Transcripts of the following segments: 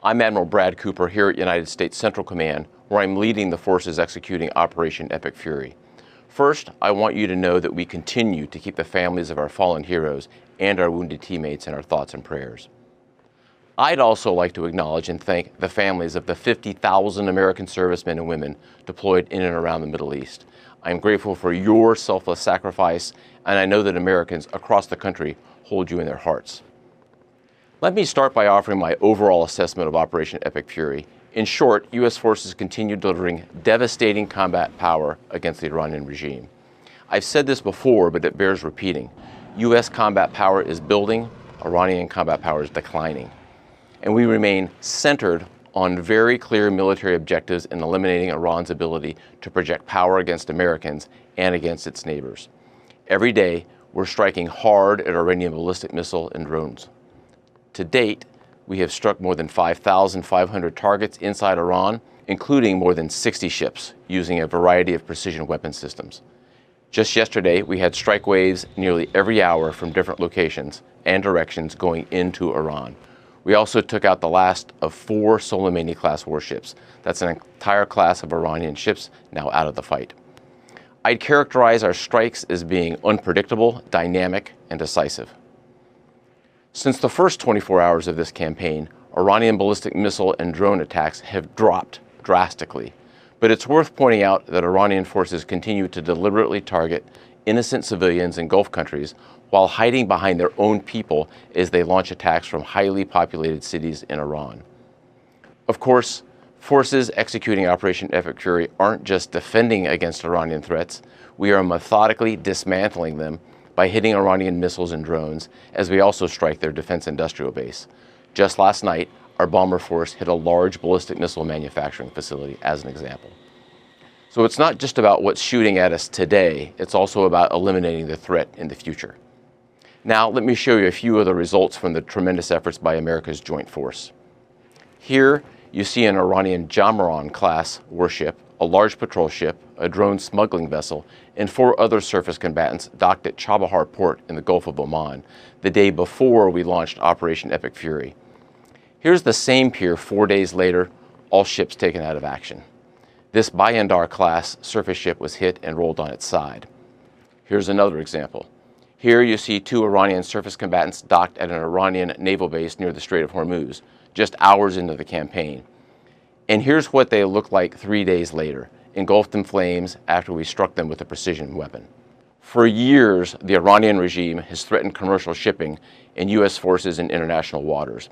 I'm Admiral Brad Cooper here at United States Central Command, where I'm leading the forces executing Operation Epic Fury. First, I want you to know that we continue to keep the families of our fallen heroes and our wounded teammates in our thoughts and prayers. I'd also like to acknowledge and thank the families of the 50,000 American servicemen and women deployed in and around the Middle East. I'm grateful for your selfless sacrifice, and I know that Americans across the country hold you in their hearts. Let me start by offering my overall assessment of Operation Epic Fury. In short, U.S. forces continue delivering devastating combat power against the Iranian regime. I've said this before, but it bears repeating. U.S. combat power is building, Iranian combat power is declining. And we remain centered on very clear military objectives in eliminating Iran's ability to project power against Americans and against its neighbors. Every day, we're striking hard at Iranian ballistic missile and drones. To date, we have struck more than 5,500 targets inside Iran, including more than 60 ships, using a variety of precision weapon systems. Just yesterday, we had strike waves nearly every hour from different locations and directions going into Iran. We also took out the last of 4 Soleimani-class warships. That's an entire class of Iranian ships now out of the fight. I'd characterize our strikes as being unpredictable, dynamic, and decisive. Since the first 24 hours of this campaign, Iranian ballistic missile and drone attacks have dropped drastically. But it's worth pointing out that Iranian forces continue to deliberately target innocent civilians in Gulf countries while hiding behind their own people as they launch attacks from highly populated cities in Iran. Of course, forces executing Operation Epic Fury aren't just defending against Iranian threats. We are methodically dismantling them by hitting Iranian missiles and drones, as we also strike their defense industrial base. Just last night, our bomber force hit a large ballistic missile manufacturing facility, as an example. So it's not just about what's shooting at us today, it's also about eliminating the threat in the future. Now, let me show you a few of the results from the tremendous efforts by America's joint force. Here, you see an Iranian Jamaran-class warship, a large patrol ship, a drone smuggling vessel, and 4 other surface combatants docked at Chabahar port in the Gulf of Oman the day before we launched Operation Epic Fury. Here's the same pier 4 days later, all ships taken out of action. This Bayandar-class surface ship was hit and rolled on its side. Here's another example. Here you see 2 Iranian surface combatants docked at an Iranian naval base near the Strait of Hormuz, just hours into the campaign. And here's what they looked like 3 days later, engulfed in flames after we struck them with a precision weapon. For years, the Iranian regime has threatened commercial shipping and U.S. forces in international waters.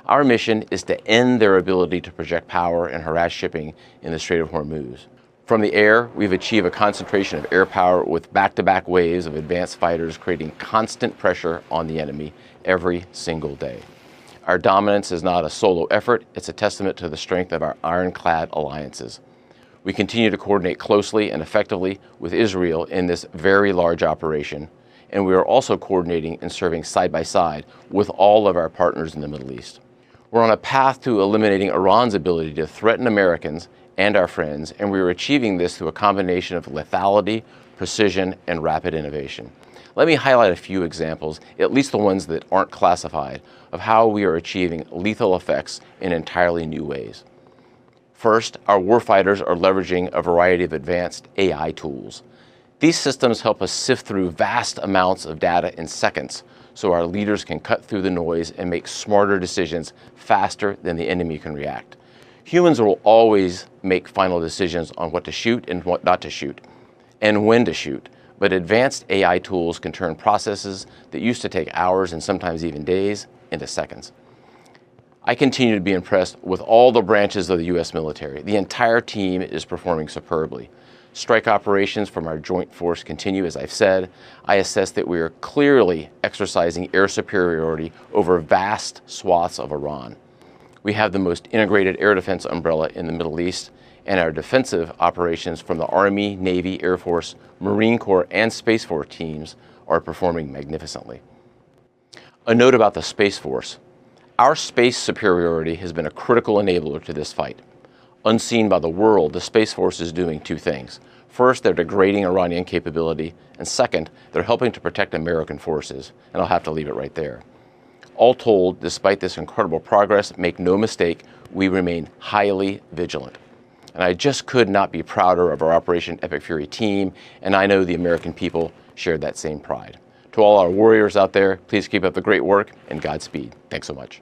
Our mission is to end their ability to project power and harass shipping in the Strait of Hormuz. From the air, we've achieved a concentration of air power with back-to-back waves of advanced fighters creating constant pressure on the enemy every single day. Our dominance is not a solo effort, it's a testament to the strength of our ironclad alliances. We continue to coordinate closely and effectively with Israel in this very large operation, and we are also coordinating and serving side by side with all of our partners in the Middle East. We're on a path to eliminating Iran's ability to threaten Americans and our friends, and we are achieving this through a combination of lethality, precision, and rapid innovation. Let me highlight a few examples, at least the ones that aren't classified, of how we are achieving lethal effects in entirely new ways. First, our warfighters are leveraging a variety of advanced AI tools. These systems help us sift through vast amounts of data in seconds, so our leaders can cut through the noise and make smarter decisions faster than the enemy can react. Humans will always make final decisions on what to shoot and what not to shoot, and when to shoot. But advanced AI tools can turn processes that used to take hours and sometimes even days into seconds. I continue to be impressed with all the branches of the U.S. military. The entire team is performing superbly. Strike operations from our joint force continue, as I've said. I assess that we are clearly exercising air superiority over vast swaths of Iran. We have the most integrated air defense umbrella in the Middle East, and our defensive operations from the Army, Navy, Air Force, Marine Corps, and Space Force teams are performing magnificently. A note about the Space Force. Our space superiority has been a critical enabler to this fight. Unseen by the world, the Space Force is doing 2 things. First, they're degrading Iranian capability, and second, they're helping to protect American forces, and I'll have to leave it right there. All told, despite this incredible progress, make no mistake, we remain highly vigilant. And I just could not be prouder of our Operation Epic Fury team, and I know the American people shared that same pride. To all our warriors out there, please keep up the great work and Godspeed. Thanks so much.